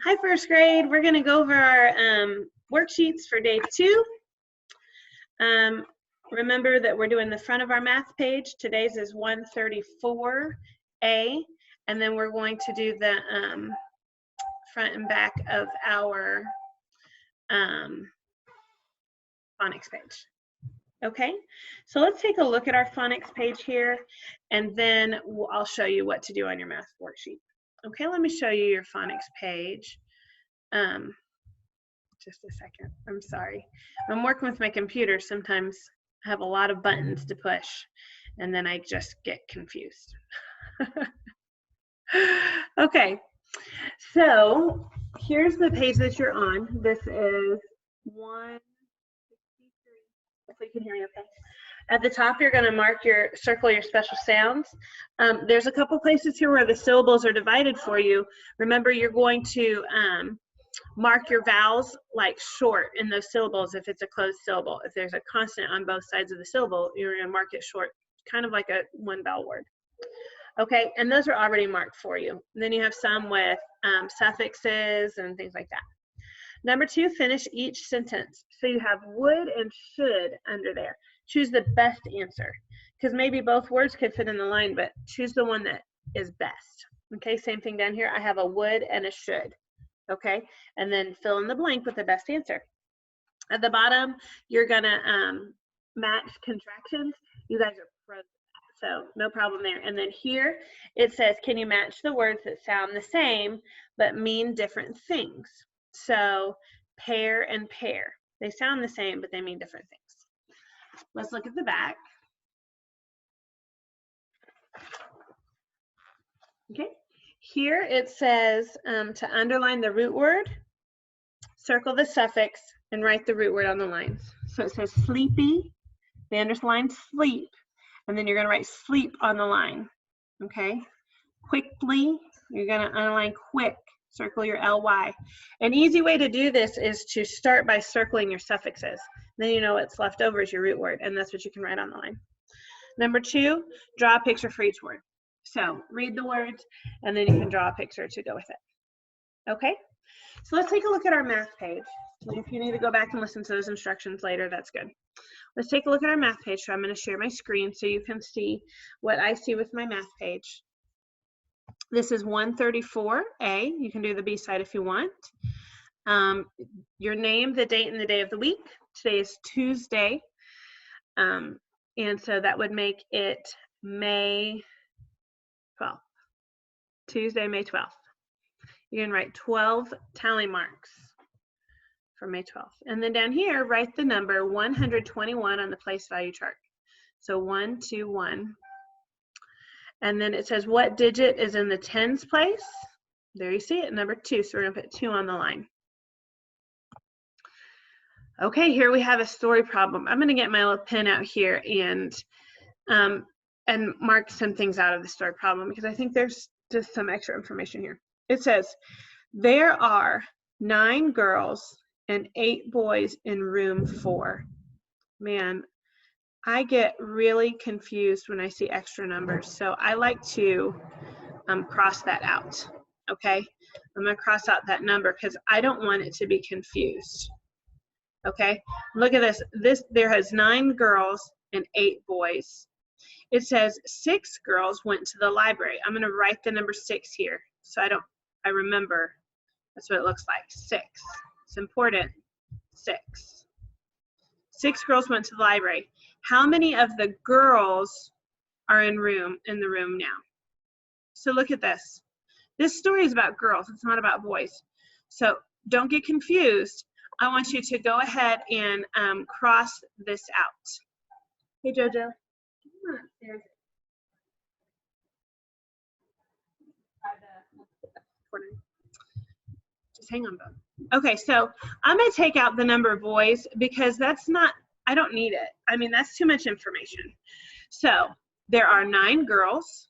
Hi, first grade. We're going to go over our worksheets for day 2. Remember that we're doing the front of our math page. Today's is 134A, and then we're going to do the front and back of our phonics page. Okay, so let's take a look at our phonics page here, and then I'll show you what to do on your math worksheet. Okay, let me show you your phonics page. Just a second, I'm sorry. I'm working with my computer. Sometimes I have a lot of buttons to push, and then I just get confused. Okay, so here's the page that you're on. This is 163. Hopefully you can hear me okay. At the top, you're going to circle your special sounds. There's a couple places here where the syllables are divided for you. Remember, you're going to mark your vowels like short in those syllables if it's a closed syllable. If there's a consonant on both sides of the syllable, you're going to mark it short, kind of like a one vowel word. Okay, and those are already marked for you. And then you have some with suffixes and things like that. Number 2, finish each sentence. So you have would and should under there. Choose the best answer, because maybe both words could fit in the line, but choose the one that is best. Okay, same thing down here. I have a would and a should. Okay, and then fill in the blank with the best answer. At the bottom, you're gonna match contractions. You guys are pros at that, so no problem there. And then here it says, can you match the words that sound the same but mean different things? So pair and pair. They sound the same, but they mean different things. Let's look at the back. Okay. Here it says to underline the root word, circle the suffix, and write the root word on the lines. So it says sleepy, they underline sleep, and then you're going to write sleep on the line. Okay. Quickly, you're going to underline quick, circle your ly. An easy way to do this is to start by circling your suffixes. Then you know what's left over is your root word, and that's what you can write on the line. Number 2, draw a picture for each word. So read the words, and then you can draw a picture to go with it. Okay, so let's take a look at our math page. If you need to go back and listen to those instructions later, that's good. Let's take a look at our math page. So I'm going to share my screen so you can see what I see with my math page. This is 134A. You can do the B side if you want. Your name, the date, and the day of the week. Today is Tuesday. And so that would make it May 12th. Tuesday, May 12th. You can write 12 tally marks for May 12th. And then down here, write the number 121 on the place value chart. So 121. And then it says what digit is in the tens place. There you see it, number 2. So we're going to put 2 on the line. Okay, here we have a story problem. I'm going to get my little pen out here and mark some things out of the story problem because I think there's just some extra information here. It says, there are 9 girls and 8 boys in room 4. Man, I get really confused when I see extra numbers. So I like to cross that out, okay? I'm going to cross out that number because I don't want it to be confused. Okay, look at this. There has 9 girls and 8 boys. It says 6 girls went to the library. I'm going to write the number 6 here so I remember. That's what it looks like. 6. It's important. 6. 6 girls went to the library. How many of the girls are in the room now? So look at this. This story is about girls. It's not about boys. So don't get confused. I want you to go ahead and cross this out. Hey, Jojo. Come on upstairs. Just hang on, Bo. Okay, so I'm going to take out the number of boys because I don't need it. I mean, that's too much information. So there are 9 girls.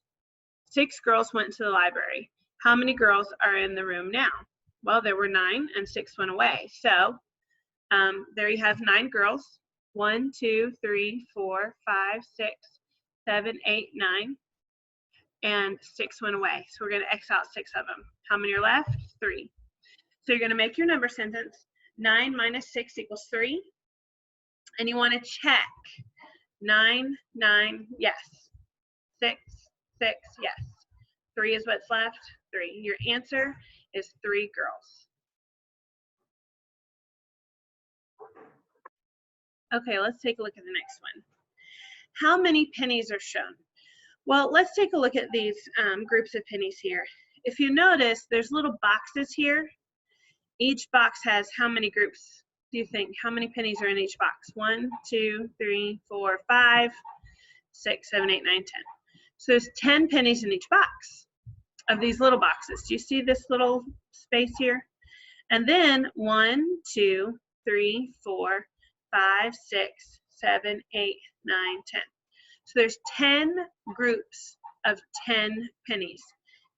6 girls went to the library. How many girls are in the room now? Well, there were 9 and 6 went away. So there you have 9 girls. 1, 2, 3, 4, 5, 6, 7, 8, 9. And 6 went away. So we're going to X out 6 of them. How many are left? 3. So you're going to make your number sentence. 9 minus 6 equals 3. And you want to check. 9, 9, yes. 6, 6, yes. 3 is what's left. 3. Your answer is 3 girls. Okay, let's take a look at the next one. How many pennies are shown? Well, let's take a look at these groups of pennies here. If you notice, there's little boxes here. Each box has how many groups do you think? How many pennies are in each box? 1, 2, 3, 4, 5, 6, 7, 8, 9, 10. So there's 10 pennies in each box of these little boxes. Do you see this little space here? And then 1, 2, 3, 4, 5, 6, 7, 8, 9, 10. So there's 10 groups of 10 pennies.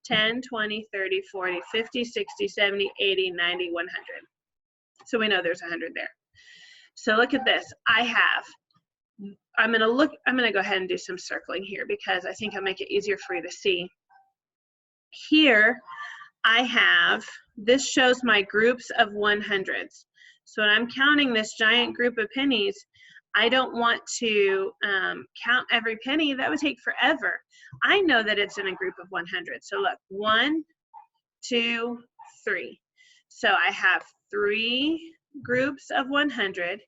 10, 20, 30, 40, 50, 60, 70, 80, 90, 100. So we know there's 100 there. So look at this. I'm going to go ahead and do some circling here because I think I'll make it easier for you to see. Here I have, this shows my groups of 100s. So when I'm counting this giant group of pennies, I don't want to count every penny. That would take forever. I know that it's in a group of 100. So look, 1, 2, 3. So I have 3 groups of 100.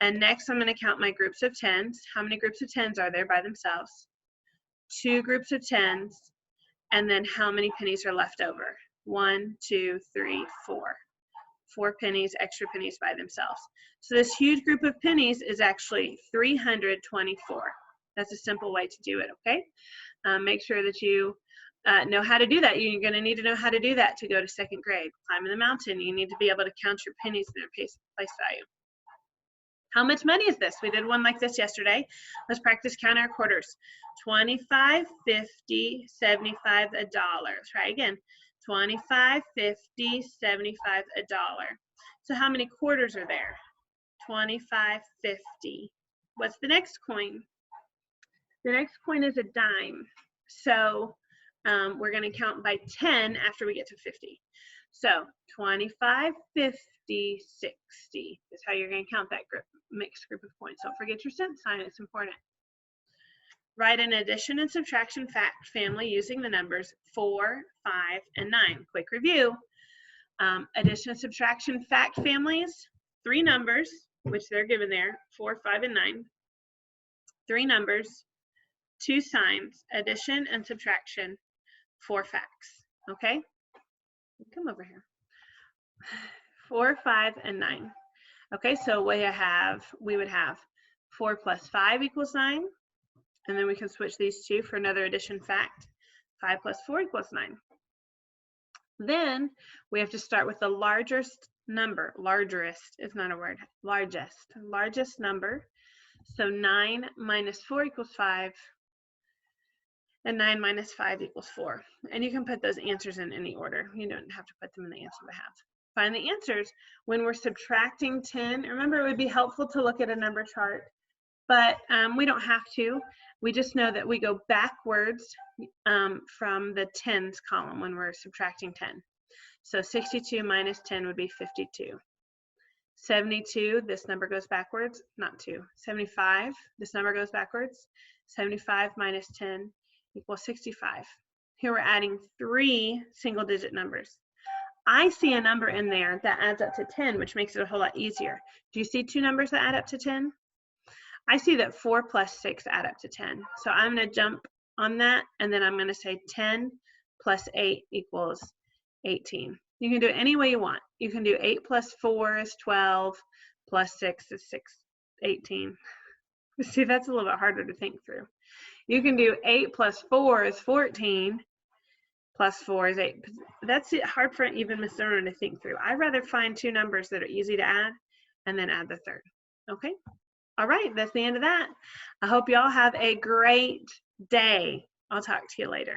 And next I'm going to count my groups of 10s. How many groups of 10s are there by themselves? 2 groups of 10s. And then how many pennies are left over? 1, 2, 3, 4. 4 pennies, extra pennies by themselves. So this huge group of pennies is actually 324. That's a simple way to do it, okay? Make sure that you know how to do that. You're going to need to know how to do that to go to 2nd grade. Climbing the mountain, you need to be able to count your pennies in their place value. How much money is this? We did one like this yesterday. Let's practice counting our quarters. 25, 50, 75, $1. Try again. 25, 50, 75, $1. So how many quarters are there? 25, 50. What's the next coin? The next coin is a dime. So we're going to count by 10 after we get to 50. So 25, 50, 60 is how you're going to count that mixed group of coins. Don't forget your cent sign. It's important. Write an addition and subtraction fact family using the numbers 4, 5, and 9. Quick review. Addition and subtraction fact families, 3 numbers, which they're given there, 4, 5, and 9. 3 numbers, 2 signs, addition and subtraction, 4 facts. Okay? Come over here. 4, 5, and 9. Okay, so we would have 4 plus 5 equals 9. And then we can switch these two for another addition fact. 5 plus 4 equals 9. Then we have to start with the largest number. Largest is not a word. Largest number. So 9 minus 4 equals 5. And 9 minus 5 equals 4. And you can put those answers in any order. You don't have to put them in the answer they have. Find the answers. When we're subtracting 10, remember it would be helpful to look at a number chart. But we don't have to. We just know that we go backwards from the tens column when we're subtracting 10. So 62 minus 10 would be 52. 72, this number goes backwards, not 2. 75, this number goes backwards. 75 minus 10 equals 65. Here we're adding 3 single-digit numbers. I see a number in there that adds up to 10, which makes it a whole lot easier. Do you see 2 numbers that add up to 10? I see that 4 plus 6 add up to 10. So I'm going to jump on that, and then I'm going to say 10 plus 8 equals 18. You can do it any way you want. You can do 8 plus 4 is 12, plus 6 is 18. See, that's a little bit harder to think through. You can do 8 plus 4 is 14, plus 4 is 8. That's hard for even Miss Zerner to think through. I'd rather find 2 numbers that are easy to add and then add the third. Okay? All right, that's the end of that. I hope y'all have a great day. I'll talk to you later.